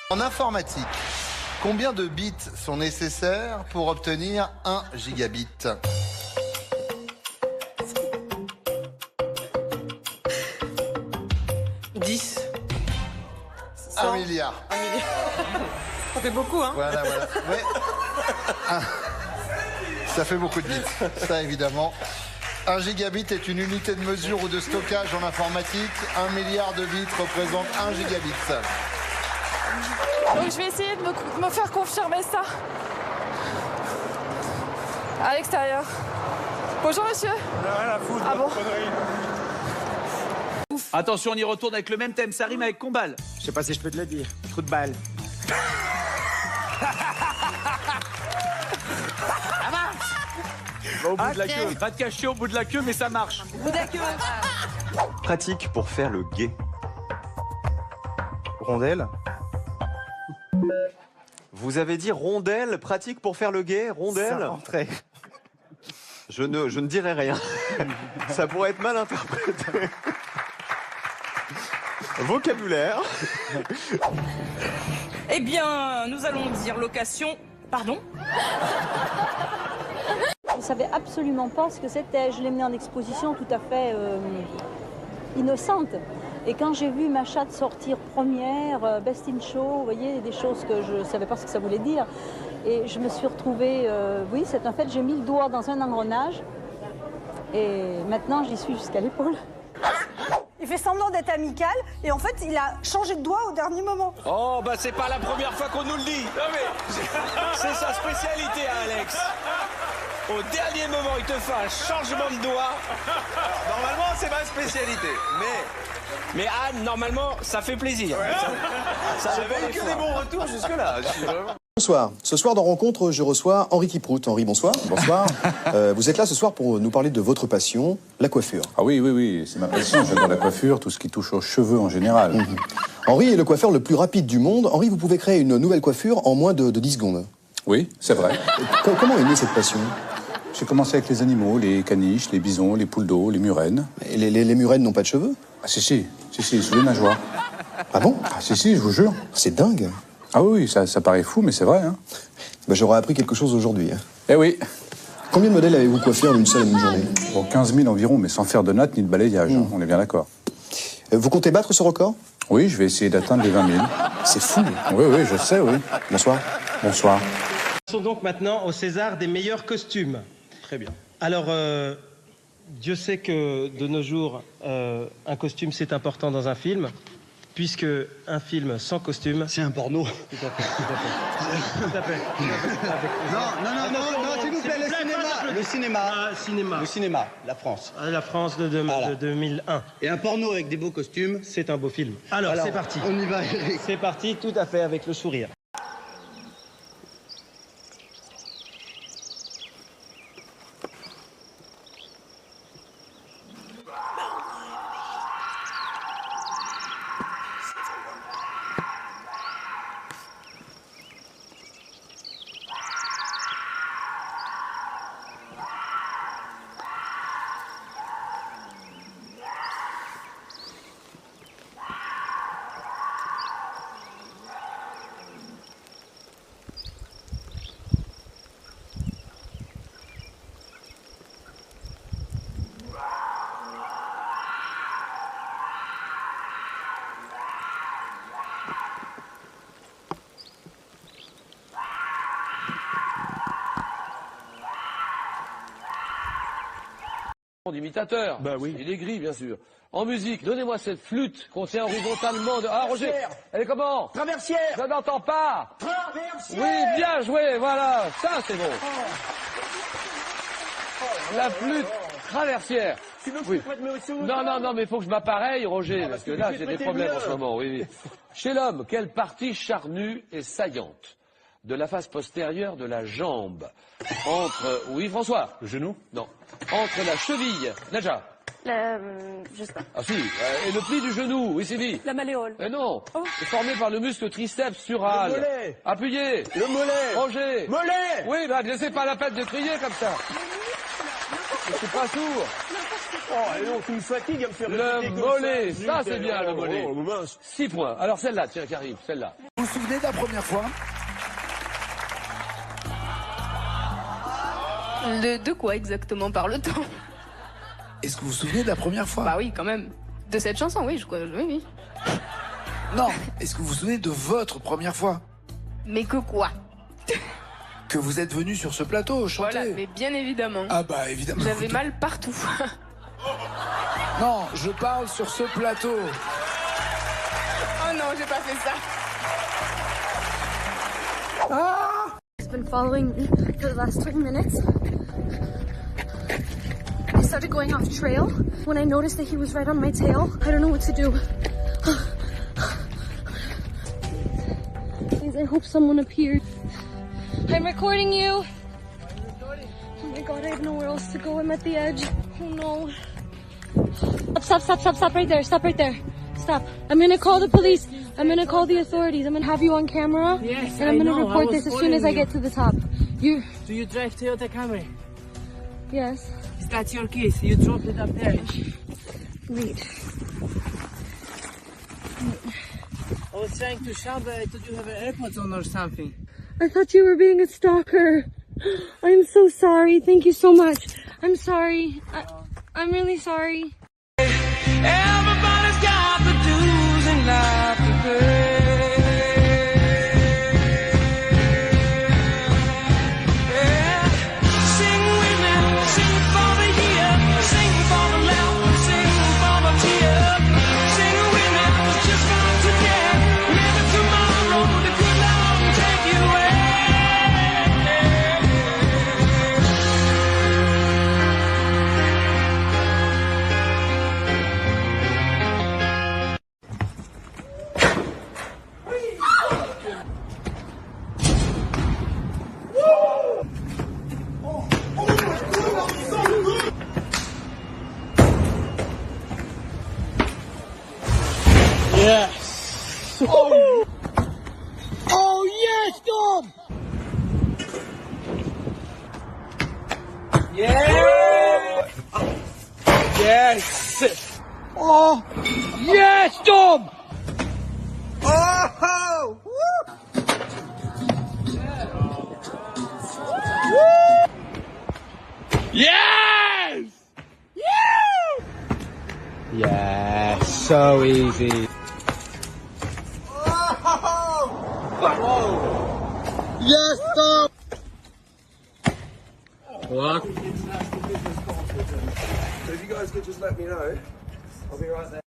En informatique, combien de bits sont nécessaires pour obtenir 1 gigabit? 10. 1 milliard. 1 milliard. Ça fait beaucoup, hein? Voilà. Ouais. Ça fait beaucoup de bits, ça évidemment. 1 gigabit est une unité de mesure ou de stockage en informatique. 1 milliard de bits représente 1 gigabit. Donc je vais essayer de me faire confirmer ça à l'extérieur. Bonjour monsieur. Rien à foutre, Ah bon? Attention, on y retourne avec le même thème, ça rime avec Combal. Je sais pas si je peux te le dire. Trou de balle. Va au bout de la queue. Va te cacher au bout de la queue, mais ça marche. Pratique pour faire le guet. Rondelle. Vous avez dit rondelle, pratique pour faire le guet, rondelle. Ça rentrait. Je ne dirai rien. Ça pourrait être mal interprété. Vocabulaire. Eh bien, nous allons dire location. Pardon? Je ne savais absolument pas ce que c'était. Je l'ai menée en exposition tout à fait innocente. Et quand j'ai vu ma chatte sortir première, Best in Show, vous voyez, des choses que je ne savais pas ce que ça voulait dire. Et je me suis retrouvée, oui, c'est un fait, j'ai mis le doigt dans un engrenage. Et maintenant, j'y suis jusqu'à l'épaule. Il fait semblant d'être amical et en fait, il a changé de doigt au dernier moment. Oh, bah c'est pas la première fois qu'on nous le dit. Non mais, c'est sa spécialité, Alex. Au dernier moment, il te fait un changement de doigt. Normalement, c'est ma spécialité. Mais Anne, normalement, ça fait plaisir. Ça n'avait eu que des bons retours jusque-là. Bonsoir. Ce soir dans Rencontre, je reçois Henri Kiprout. Henri, bonsoir. Bonsoir. Vous êtes là ce soir pour nous parler de votre passion, la coiffure. Ah oui, c'est ma passion. J'adore la coiffure, tout ce qui touche aux cheveux en général. Henri est le coiffeur le plus rapide du monde. Henri, vous pouvez créer une nouvelle coiffure en moins de 10 secondes. Oui, c'est vrai. Comment est née cette passion? J'ai commencé avec les animaux, les caniches, les bisons, les poules d'eau, les murènes. Et les murènes n'ont pas de cheveux? Ah si, sous les nageoires. Ah bon? Ah si, je vous jure. C'est dingue. Ah oui, ça paraît fou, mais c'est vrai. Hein. Ben, j'aurais appris quelque chose aujourd'hui. Hein. Eh oui. Combien de modèles avez-vous coiffé en une seule et même journée? Bon, 15 000 environ, mais sans faire de natte ni de balayage, hein, on est bien d'accord. Vous comptez battre ce record? Oui, je vais essayer d'atteindre les 20 000. C'est fou. Oui, je sais, oui. Bonsoir. Bonsoir. Passons donc maintenant au César des meilleurs costumes. Très bien. Alors, Dieu sait que de nos jours, un costume c'est important dans un film, puisque un film sans costume... C'est un porno. Tout à fait. Non, s'il vous plaît, le cinéma, la France. La France de 2001. Et un porno avec des beaux costumes. C'est un beau film. Alors c'est parti. On y va, Eric. C'est parti, tout à fait, avec le sourire. D'imitateur. Bah oui. Il est gris, bien sûr. En musique, donnez-moi cette flûte qu'on tient horizontalement de... Ah, Roger, elle est comment? Traversière. Je n'entends pas. Traversière. Oui, bien joué, voilà. Ça, c'est bon. La flûte traversière. Tu veux que Oui. je prête mes sous? Non, mais il faut que je m'appareille, Roger, parce que là, j'ai des problèmes en ce moment, oui. Chez l'homme, quelle partie charnue et saillante de la face postérieure de la jambe entre... Oui, François? Le genou? Non. Entre la cheville, Nadja? Je sais pas. Ah si, et le pli du genou, oui, Sylvie? La malléole. Non, c'est formé par le muscle triceps sural. Le mollet. Appuyez. Le mollet. Roger. Mollet. Oui, bah laissez pas la peine de crier comme ça. Je suis pas sourd. Oh, et non, tu me fatigues à me faire Le répéter comme mollet, ça, ça zut, c'est bien le mollet. Oh, mince. 6 points. Alors celle-là, tiens, qui arrive, celle-là. Où souvenez de la première fois? De quoi exactement parle-t-on? Est-ce que vous vous souvenez de la première fois? Bah oui, quand même. De cette chanson, oui, je crois. Oui. Non, est-ce que vous vous souvenez de votre première fois? Mais que quoi? Que vous êtes venu sur ce plateau chanter? Voilà, mais bien évidemment. Ah bah évidemment. J'avais mal partout. Non, je parle sur ce plateau. Oh non, j'ai pas fait ça. Ah! He's been following me for the last 20 minutes. I started going off trail when I noticed that he was right on my tail. I don't know what to do. Please, I hope someone appeared. I'm recording you. Oh my god, I have nowhere else to go. I'm at the edge. Oh no. Stop right there. Stop right there. Stop. I'm gonna call the police. I'm gonna call the authorities. I'm gonna have you on camera. Yes, and I'm gonna know. report this as soon as I get to the top. Do you drive Toyota Camry? Yes. Is that your keys? You dropped it up there. Wait. I was trying to shout, but I thought you have AirPods on or something. I thought you were being a stalker. I'm so sorry. Thank you so much. I'm sorry. I'm really sorry. Everybody's got the dues in life to pay. Yeah. Sing with me, sing for the year, sing for the laugh, sing for the tear. Sing with me, just for today. Maybe tomorrow the good Lord will take you away. Yes! Oh yes, Dom! Yeah! Yes! Oh! Yes, Dom! Oh! Yes! Yeah, so easy. Yes, Dom! What? If you guys could just let me know, I'll be right there.